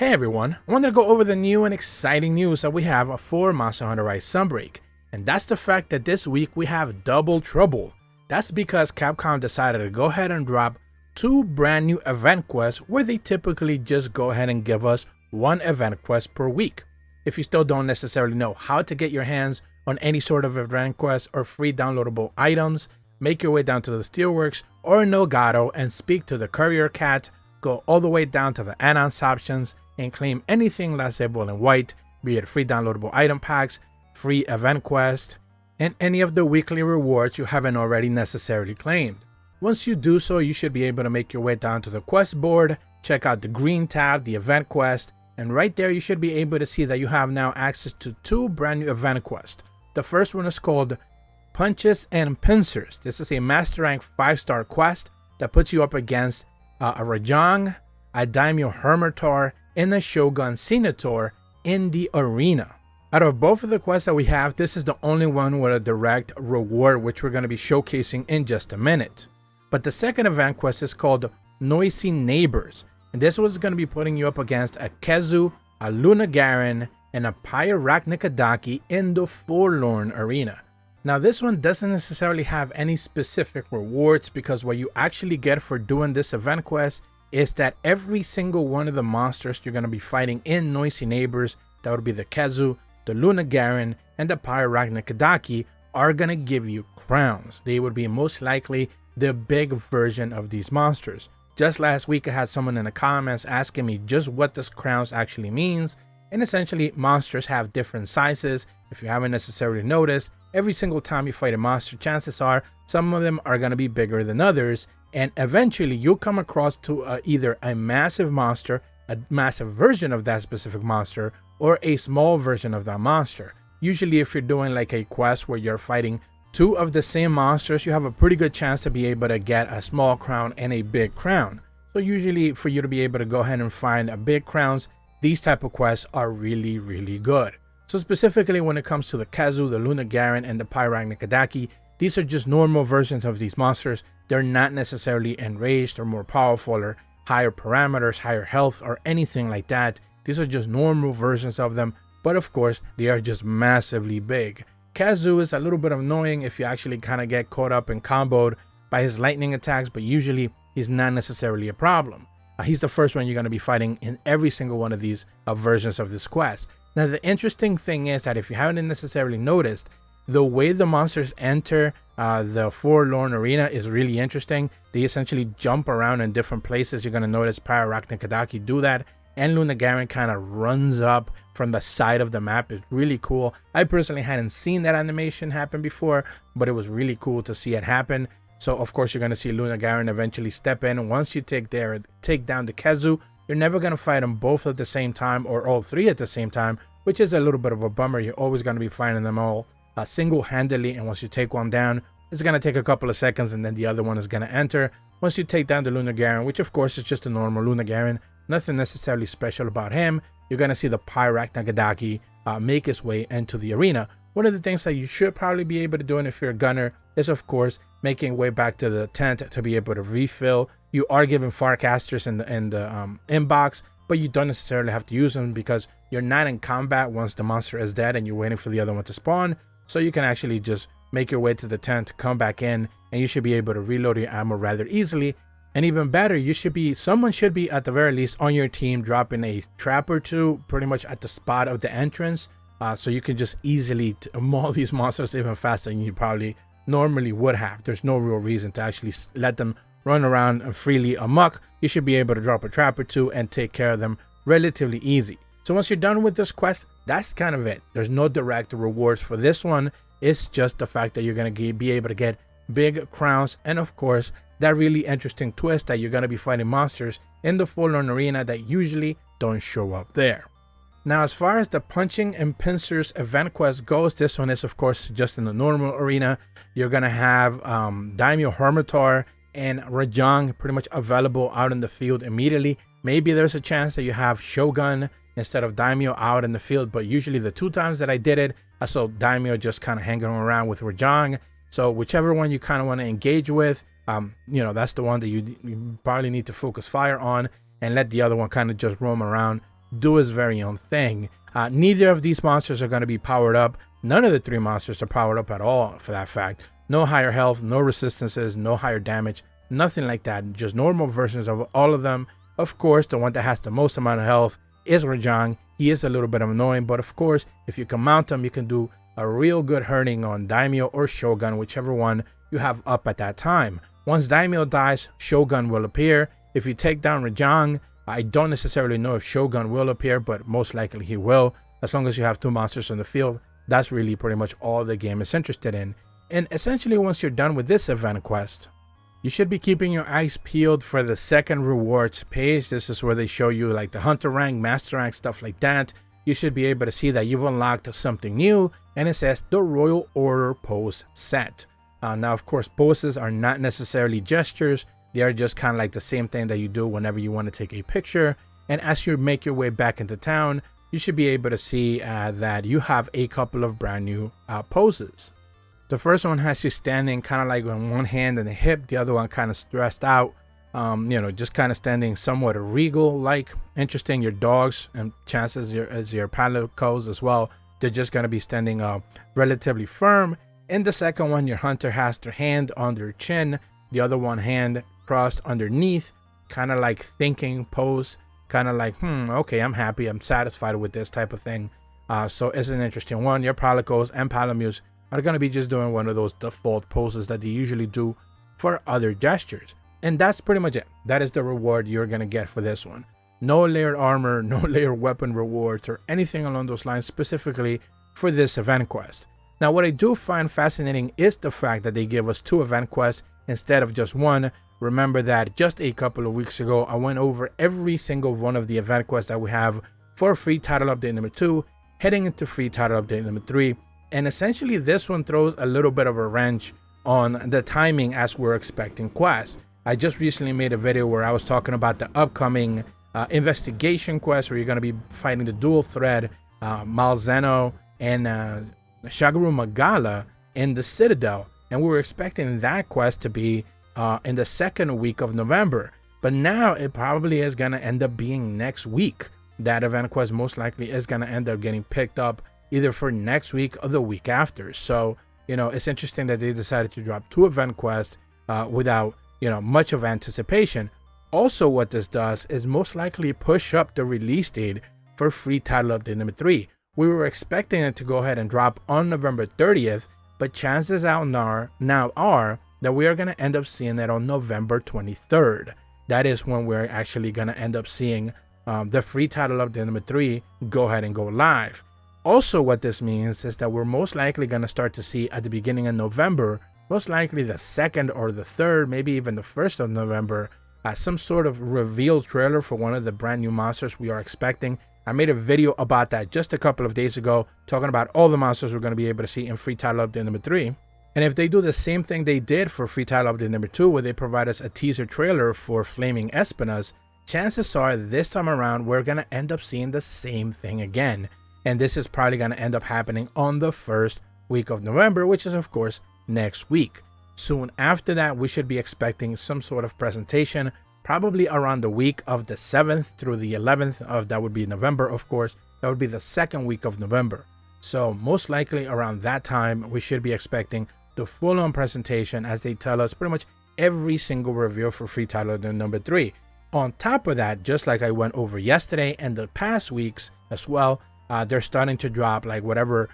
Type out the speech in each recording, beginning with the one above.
Hey everyone, I wanted to go over the new and exciting news that we have for Monster Hunter Rise Sunbreak, and that's the fact that this week we have double trouble. That's because Capcom decided to go ahead and drop two brand new event quests where they typically just go ahead and give us one event quest per week. If you still don't necessarily know how to get your hands on any sort of event quest or free downloadable items, make your way down to the Steelworks or Nargacuga and speak to the courier cat, go all the way down to the add-ons options and claim anything lastable in white, be it free downloadable item packs, free event quest, and any of the weekly rewards you haven't already necessarily claimed. Once you do so, you should be able to make your way down to the quest board, check out the green tab, the event quest, and right there you should be able to see that you have now access to two brand new event quests. The first one is called Punches and Pincers. This is a master rank 5-star quest that puts you up against a Rajang, a Daimyo Hermitor, and a Shogun Senator in the arena. Out of both of the quests that we have, this is the only one with a direct reward, which we're going to be showcasing in just a minute. But the second event quest is called Noisy Neighbors, and this was going to be putting you up against a Kezu, a Lunagaron, and a Pyrachnicadaki in the Forlorn arena. Now this one doesn't necessarily have any specific rewards, because what you actually get for doing this event quest is that every single one of the monsters you're going to be fighting in Noisy Neighbors, that would be the Kezu, the Lunagaron, and the Pyrachnicadaki, are going to give you crowns. They would be most likely the big version of these monsters. Just last week I had someone in the comments asking me just what this crowns actually means, and essentially monsters have different sizes. If you haven't necessarily noticed, every single time you fight a monster, chances are some of them are going to be bigger than others, and eventually you'll come across to either a massive monster, a massive version of that specific monster, or a small version of that monster. Usually if you're doing like a quest where you're fighting two of the same monsters, you have a pretty good chance to be able to get a small crown and a big crown. So usually for you to be able to go ahead and find a big crowns, these type of quests are really good. So specifically when it comes to the Kezu, the Lunagaron, and the Pyrachnicadaki, these are just normal versions of these monsters. They're not necessarily enraged or more powerful or higher parameters, higher health, or anything like that. These are just normal versions of them, but of course they are just massively big. Kezu is a little bit annoying if you actually kind of get caught up and comboed by his lightning attacks, but usually he's not necessarily a problem. He's the first one you're going to be fighting in every single one of these versions of this quest. Now the interesting thing is that if you haven't necessarily noticed, the way the monsters enter the Forlorn arena is really interesting. They essentially jump around in different places. You're going to notice Pyrachnicadaki do that, and Lunagaron kind of runs up from the side of the map. It's really cool. I personally hadn't seen that animation happen before, but it was really cool to see it happen. So of course you're going to see Lunagaron eventually step in. Once you take down the Kezu, you're never going to fight them both at the same time or all three at the same time, which is a little bit of a bummer. You're always going to be fighting them all single-handedly, and once you take one down, it's going to take a couple of seconds and then the other one is going to enter. Once you take down the Lunagaron, which of course is just a normal Lunagaron, nothing necessarily special about him, you're going to see the Pyrachnicadaki make his way into the arena. One of the things that you should probably be able to do, and if you're a gunner, is of course making your way back to the tent to be able to refill. You are given Farcasters in the inbox, but you don't necessarily have to use them because you're not in combat once the monster is dead and you're waiting for the other one to spawn. So you can actually just make your way to the tent, come back in, and you should be able to reload your ammo rather easily. And even better, someone should be at the very least on your team dropping a trap or two pretty much at the spot of the entrance, so you can just easily maul these monsters even faster than you probably normally would have. There's no real reason to actually let them run around freely amok. You should be able to drop a trap or two and take care of them relatively easy. So once you're done with this quest, that's kind of it. There's no direct rewards for this one. It's just the fact that you're going to be able to get big crowns, and of course that really interesting twist that you're going to be fighting monsters in the Forlorn arena that usually don't show up there. Now as far as the Punching and Pincers event quest goes, this one is of course just in the normal arena. You're going to have Daimyo Hermitor and Rajang pretty much available out in the field immediately. Maybe there's a chance that you have Shogun instead of Daimyo out in the field, but usually the two times that I did it, I saw Daimyo just kind of hanging around with Rajang. So whichever one you kind of want to engage with, that's the one that you probably need to focus fire on and let the other one kind of just roam around do his very own thing. Neither of these monsters are going to be powered up. None of the 3 monsters are powered up at all, for that fact. No higher health, no resistances, no higher damage, nothing like that. Just normal versions of all of them. Of course, the one that has the most amount of health is Rajang. He is a little bit annoying, but of course, if you can mount him, you can do a real good hurting on Daimyo or Shogun, whichever one you have up at that time. Once Daimyo dies, Shogun will appear. If you take down Rajang, I don't necessarily know if Shogun will appear, but most likely he will. As long as you have 2 monsters on the field, that's really pretty much all the game is interested in. And essentially, once you're done with this event quest, you should be keeping your eyes peeled for the second rewards page. This is where they show you like the hunter rank, master rank, stuff like that. You should be able to see that you've unlocked something new, and it says the Royal Order pose set. Now, of course, poses are not necessarily gestures. They are just kind of like the same thing that you do whenever you want to take a picture. And as you make your way back into town, you should be able to see that you have a couple of brand new poses. The first one has you standing kind of like on one hand and the hip, the other one kind of stressed out, just kind of standing somewhat regal like. Interesting. Your dogs and chances as your palicos as well, they're just going to be standing relatively firm. In the second one, your hunter has their hand on their chin, the other one hand crossed underneath, kind of like thinking pose, kind of like, okay, I'm happy, I'm satisfied with this type of thing. So it's an interesting one. Your palicos and palamutes are going to be just doing one of those default poses that they usually do for other gestures. And that's pretty much it. That is the reward you're going to get for this one. No layered armor, no layered weapon rewards, or anything along those lines specifically for this event quest. Now, what I do find fascinating is the fact that they give us 2 event quests instead of just 1. Remember that just a couple of weeks ago, I went over every single one of the event quests that we have for free title update number 2, heading into free title update number 3. And essentially, this one throws a little bit of a wrench on the timing as we're expecting quests. I just recently made a video where I was talking about the upcoming investigation quest, where you're going to be fighting the dual thread Malzeno and Shagaru Magala in the Citadel. And we were expecting that quest to be in the second week of November. But now it probably is going to end up being next week. That event quest most likely is going to end up getting picked up either for next week or the week after. So, it's interesting that they decided to drop 2 event quests without, much of anticipation. Also, what this does is most likely push up the release date for free title update number 3. We were expecting it to go ahead and drop on November 30th, but chances out now are that we are going to end up seeing it on November 23rd. That is when we're actually going to end up seeing the free title update number 3 go ahead and go live. Also, what this means is that we're most likely going to start to see at the beginning of November, most likely the 2nd or the 3rd, maybe even the 1st of November, some sort of reveal trailer for one of the brand new monsters we are expecting. I made a video about that just a couple of days ago, talking about all the monsters we're going to be able to see in free title update number 3. And if they do the same thing they did for free title update number 2, where they provide us a teaser trailer for Flaming Espinas, chances are this time around we're going to end up seeing the same thing again. And this is probably going to end up happening on the 1st week of November, which is of course next week. Soon after that, we should be expecting some sort of presentation, probably around the week of the 7th through the 11th of, that would be November, of course. That would be the 2nd week of November. So most likely around that time, we should be expecting the full-on presentation, as they tell us pretty much every single review for free title number 3. On top of that, just like I went over yesterday and the past weeks as well, they're starting to drop like whatever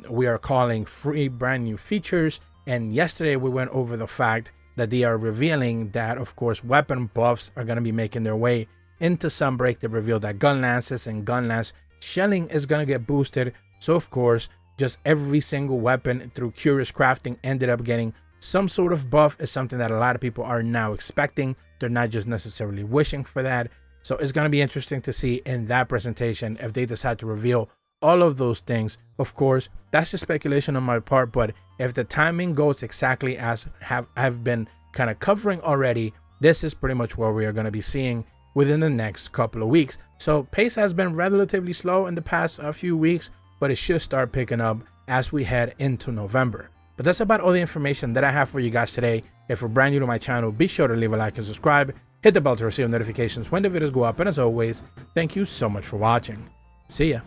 we are calling free brand new features. And yesterday we went over the fact that they are revealing that, of course, weapon buffs are going to be making their way into Sunbreak. They revealed that gun lances and gun lance shelling is going to get boosted. So of course, just every single weapon through Curious Crafting ended up getting some sort of buff. Is something that a lot of people are now expecting. They're not just necessarily wishing for that. So it's going to be interesting to see in that presentation if they decide to reveal all of those things. Of course, that's just speculation on my part, but if the timing goes exactly as I've been kind of covering already, this is pretty much what we are going to be seeing within the next couple of weeks. So pace has been relatively slow in the past few weeks, but it should start picking up as we head into November. But that's about all the information that I have for you guys today. If you're brand new to my channel, be sure to leave a like and subscribe. hit the bell to receive notifications when the videos go up, and as always, thank you so much for watching. See ya.